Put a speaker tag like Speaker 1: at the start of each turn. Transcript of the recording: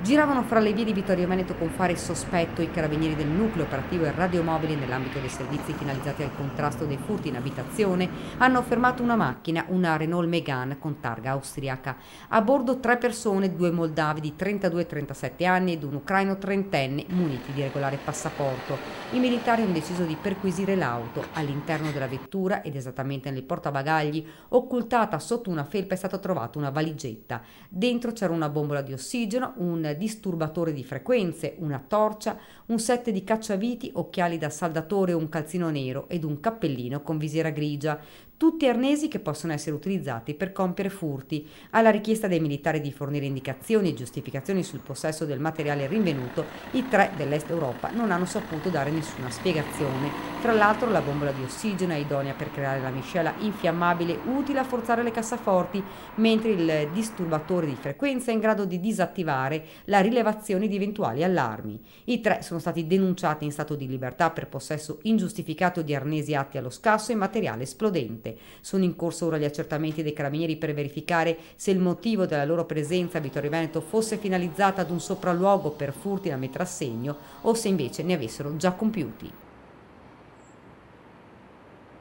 Speaker 1: Giravano fra le vie di Vittorio Veneto con fare sospetto i carabinieri del nucleo operativo e radiomobili nell'ambito dei servizi finalizzati al contrasto dei furti in abitazione. Hanno fermato una macchina, una Renault Megane con targa austriaca. A bordo 3 persone, 2 moldavi di 32 e 37 anni ed un ucraino trentenne muniti di regolare passaporto. I militari hanno deciso di perquisire l'auto. All'interno della vettura ed esattamente nel portabagagli, occultata sotto una felpa, è stata trovata una valigetta. Dentro c'era una bombola di ossigeno, un disturbatore di frequenze, una torcia, un set di cacciaviti, occhiali da saldatore, un calzino nero ed un cappellino con visiera grigia. Tutti arnesi che possono essere utilizzati per compiere furti. Alla richiesta dei militari di fornire indicazioni e giustificazioni sul possesso del materiale rinvenuto, i 3 dell'Est Europa non hanno saputo dare nessuna spiegazione. Tra l'altro la bombola di ossigeno è idonea per creare la miscela infiammabile utile a forzare le cassaforti, mentre il disturbatore di frequenza è in grado di disattivare la rilevazione di eventuali allarmi. I 3 sono stati denunciati in stato di libertà per possesso ingiustificato di arnesi atti allo scasso e materiale esplodente. Sono in corso ora gli accertamenti dei carabinieri per verificare se il motivo della loro presenza a Vittorio Veneto fosse finalizzata ad un sopralluogo per furti da mettere a segno o se invece ne avessero già compiuti.